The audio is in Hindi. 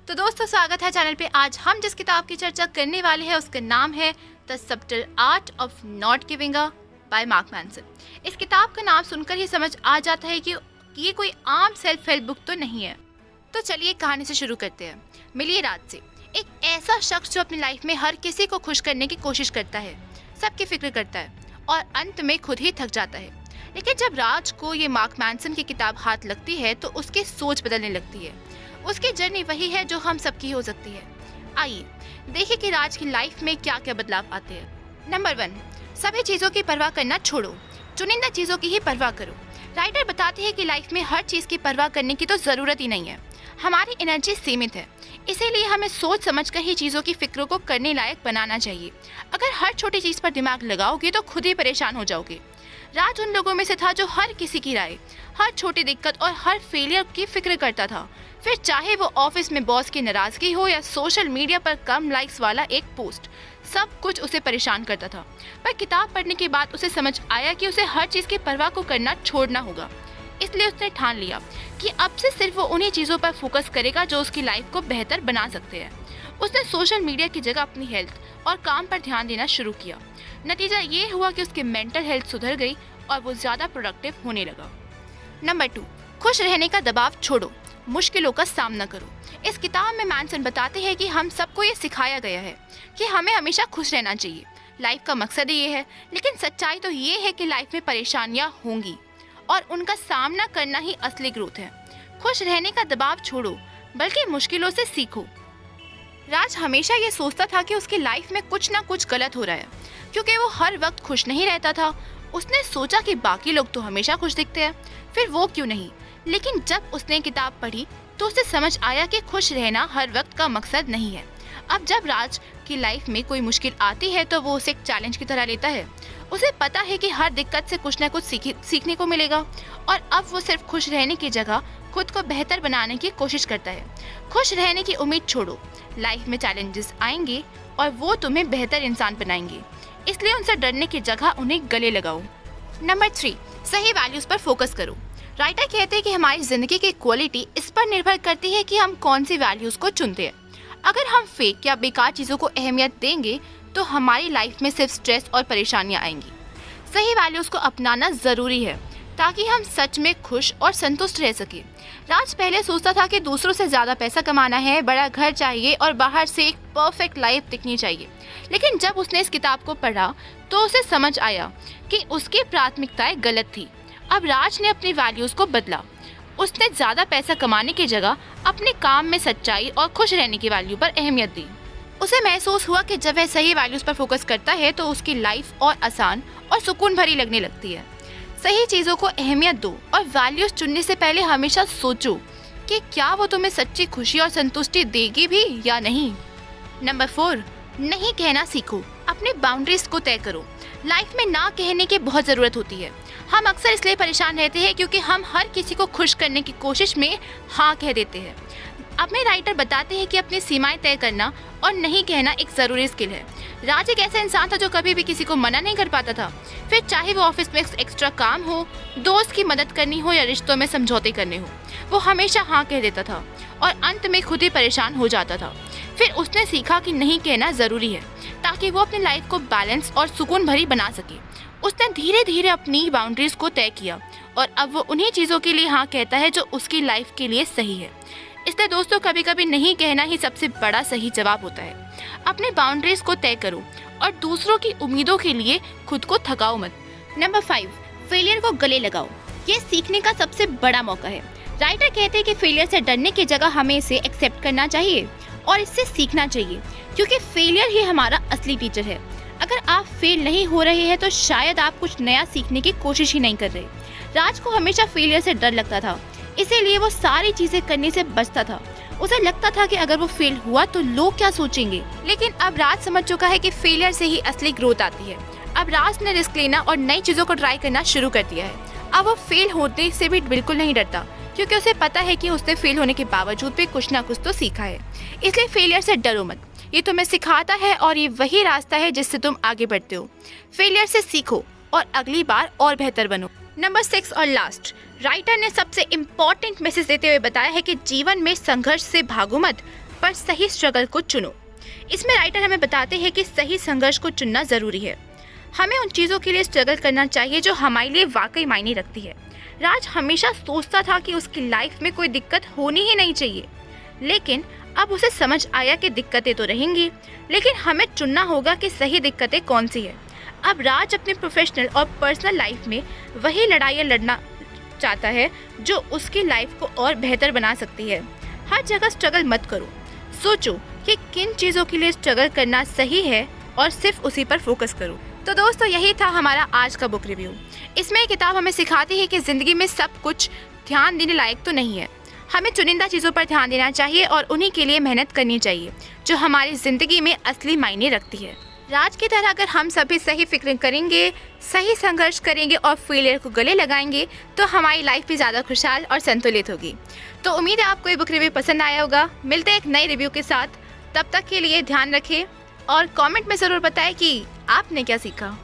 तो दोस्तों स्वागत है चैनल पे। आज हम जिस किताब की चर्चा करने वाले हैं उसका नाम है the subtle art of not giving up by mark Manson. इस किताब का नाम सुनकर ही समझ आ जाता है कि ये कोई आम सेल्फ हेल्प बुक तो नहीं है। तो चलिए कहानी से शुरू करते हैं। मिलिए राज से, एक ऐसा शख्स जो अपनी लाइफ में हर किसी को खुश करने की कोशिश करता है, सबकी फिक्र करता है और अंत में खुद ही थक जाता है। लेकिन जब राज को ये मार्क मैनसन की किताब हाथ लगती है तो उसकी सोच बदलने लगती है। उसकी जर्नी वही है जो हम सबकी हो सकती है। आइए देखिए कि राज की लाइफ में क्या क्या बदलाव आते हैं। नंबर 1, सभी चीज़ों की परवाह करना छोड़ो, चुनिंदा चीज़ों की ही परवाह करो। राइटर बताते हैं कि लाइफ में हर चीज़ की परवाह करने की तो ज़रूरत ही नहीं है। हमारी एनर्जी सीमित है, इसीलिए हमें सोच समझकर ही चीज़ों की फिक्रों को करने लायक बनाना चाहिए। अगर हर छोटी चीज़ पर दिमाग लगाओगे तो खुद ही परेशान हो जाओगे। राज उन लोगों में से था जो हर किसी की राय, हर छोटी दिक्कत और हर फेलियर की फिक्र करता था, फिर चाहे वो ऑफिस में बॉस की नाराजगी हो या सोशल मीडिया पर कम लाइक्स वाला एक पोस्ट, सब कुछ उसे परेशान करता था। पर किताब पढ़ने के बाद उसे समझ आया कि उसे हर चीज़ की परवाह को करना छोड़ना होगा। इसलिए उसने ठान लिया कि अब से सिर्फ वो उन्हीं चीज़ों पर फोकस करेगा जो उसकी लाइफ को बेहतर बना सकते हैं। उसने सोशल मीडिया की जगह अपनी हेल्थ और काम पर ध्यान देना शुरू किया। नतीजा ये हुआ कि उसकी मेंटल हेल्थ सुधर गई और वो ज़्यादा प्रोडक्टिव होने लगा। नंबर 2, खुश रहने का दबाव छोड़ो, मुश्किलों का सामना करो। इस किताब में मैनसन बताते हैं कि हम सबको ये सिखाया गया है कि हमें हमेशा खुश रहना चाहिए, लाइफ का मकसद ही ये है। लेकिन सच्चाई तो ये है कि लाइफ में परेशानियाँ होंगी और उनका सामना करना ही असली ग्रोथ है। खुश रहने का दबाव छोड़ो, बल्कि मुश्किलों से सीखो। राज हमेशा ये सोचता था कि उसकी लाइफ में कुछ ना कुछ गलत हो रहा है, क्योंकि वो हर वक्त खुश नहीं रहता था। उसने सोचा कि बाकी लोग तो हमेशा खुश दिखते हैं, फिर वो क्यों नहीं। लेकिन जब उसने किताब पढ़ी तो उसे समझ आया कि खुश रहना हर वक्त का मकसद नहीं है। अब जब राज की लाइफ में कोई मुश्किल आती है तो वो उसे एक चैलेंज की तरह लेता है। उसे पता है कि हर दिक्कत से कुछ ना कुछ सीखने को मिलेगा और अब वो सिर्फ खुश रहने की जगह खुद को बेहतर बनाने की कोशिश करता है। खुश रहने की उम्मीद छोड़ो, लाइफ में चैलेंजेस आएंगे और वो तुम्हें बेहतर इंसान बनाएंगे, इसलिए उनसे डरने की जगह उन्हें गले लगाओ। नंबर 3, सही वैल्यूज पर फोकस करो। राइटर कहते हैं कि हमारी जिंदगी की क्वालिटी इस पर निर्भर करती है कि हम कौन सी वैल्यूज को चुनते हैं। अगर हम फेक या बेकार चीज़ों को अहमियत देंगे तो हमारी लाइफ में सिर्फ स्ट्रेस और परेशानियां आएंगी। सही वैल्यूज को अपनाना ज़रूरी है ताकि हम सच में खुश और संतुष्ट रह सकें। राज पहले सोचता था कि दूसरों से ज़्यादा पैसा कमाना है, बड़ा घर चाहिए और बाहर से एक परफेक्ट लाइफ दिखनी चाहिए। लेकिन जब उसने इस किताब को पढ़ा तो उसे समझ आया कि उसकी प्राथमिकताएं गलत थी। अब राज ने अपनी वैल्यूज़ को बदला। उसने ज़्यादा पैसा कमाने की जगह अपने काम में सच्चाई और खुश रहने की वैल्यू पर अहमियत दी। उसे महसूस हुआ कि जब वह सही वैल्यूज़ पर फोकस करता है तो उसकी लाइफ और आसान और सुकून भरी लगने लगती है। सही चीज़ों को अहमियत दो और वैल्यूज़ चुनने से पहले हमेशा सोचो कि क्या वो तुम्हें सच्ची खुशी और संतुष्टि देगी भी या नहीं। नंबर 4, नहीं कहना सीखो, अपनी बाउंड्रीज को तय करो। लाइफ में ना कहने की बहुत ज़रूरत होती है। हम अक्सर इसलिए परेशान रहते हैं क्योंकि हम हर किसी को खुश करने की कोशिश में हाँ कह देते हैं। अब में राइटर बताते हैं कि अपनी सीमाएं तय करना और नहीं कहना एक ज़रूरी स्किल है। राज एक ऐसा इंसान था जो कभी भी किसी को मना नहीं कर पाता था, फिर चाहे वो ऑफिस में एक्स्ट्रा काम हो, दोस्त की मदद करनी हो या रिश्तों में समझौते करने हो, वो हमेशा हाँ कह देता था और अंत में खुद ही परेशान हो जाता था। फिर उसने सीखा कि नहीं कहना ज़रूरी है ताकि वो अपनी लाइफ को बैलेंस और सुकून भरी बना सके। उसने धीरे धीरे अपनी बाउंड्रीज को तय किया और अब वो उन्हीं चीज़ों के लिए हाँ कहता है जो उसकी लाइफ के लिए सही है। इसलिए दोस्तों, कभी कभी नहीं कहना ही सबसे बड़ा सही जवाब होता है। अपने बाउंड्रीज को तय करो और दूसरों की उम्मीदों के लिए खुद को थकाओ मत। नंबर 5, फेलियर को गले लगाओ। ये सीखने का सबसे बड़ा मौका है। राइटर कहते हैं कि फेलियर से डरने की जगह हमें इसे एक्सेप्ट करना चाहिए और इससे सीखना चाहिए, क्योंकि फेलियर ही हमारा असली टीचर है। अगर आप फेल नहीं हो रहे हैं तो शायद आप कुछ नया सीखने की कोशिश ही नहीं कर रहे। राज को हमेशा फेलियर से डर लगता था, इसीलिए वो सारी चीजें करने से बचता था। उसे लगता था कि अगर वो फेल हुआ तो लोग क्या सोचेंगे। लेकिन अब राज समझ चुका है कि फेलियर से ही असली ग्रोथ आती है। अब राज ने रिस्क लेना और नई चीजों को ट्राई करना शुरू कर दिया है। अब वो फेल होने से भी बिल्कुल नहीं डरता, क्योंकि उसे पता है कि उसने फेल होने के बावजूद भी कुछ ना कुछ तो सीखा है। इसलिए फेलियर से डरो मत, ये तुम्हें सिखाता है और ये वही रास्ता है जिससे तुम आगे बढ़ते हो। फेलियर से सीखो और अगली बार और बेहतर बनो। नंबर 6 और लास्ट, राइटर ने सबसे इम्पोर्टेंट मैसेज देते हुए बताया है कि जीवन में संघर्ष से भागो मत, पर सही स्ट्रगल को चुनो। इसमें राइटर हमें बताते हैं कि सही संघर्ष को चुनना ज़रूरी है। हमें उन चीज़ों के लिए स्ट्रगल करना चाहिए जो हमारे लिए वाकई मायने रखती है। राज हमेशा सोचता था कि उसकी लाइफ में कोई दिक्कत होनी ही नहीं चाहिए, लेकिन अब उसे समझ आया कि दिक्कतें तो रहेंगी, लेकिन हमें चुनना होगा कि सही दिक्कतें कौन सी है। अब राज अपने प्रोफेशनल और पर्सनल लाइफ में वही लड़ाइयाँ लड़ना चाहता है जो उसकी लाइफ को और बेहतर बना सकती है। हर जगह स्ट्रगल मत करो, सोचो कि किन चीज़ों के लिए स्ट्रगल करना सही है और सिर्फ उसी पर फोकस करो। तो दोस्तों, यही था हमारा आज का बुक रिव्यू। इसमें ये किताब हमें सिखाती है कि ज़िंदगी में सब कुछ ध्यान देने लायक तो नहीं है। हमें चुनिंदा चीज़ों पर ध्यान देना चाहिए और उन्हीं के लिए मेहनत करनी चाहिए जो हमारी ज़िंदगी में असली मायने रखती है। राज की तरह अगर हम सभी सही फिक्र करेंगे, सही संघर्ष करेंगे और फेलियर को गले लगाएंगे तो हमारी लाइफ भी ज़्यादा खुशहाल और संतुलित होगी। तो उम्मीद है आपको ये बुक रिव्यू पसंद आया होगा। मिलते हैं एक नए रिव्यू के साथ, तब तक के लिए ध्यान रखें और कमेंट में ज़रूर बताएं कि आपने क्या सीखा।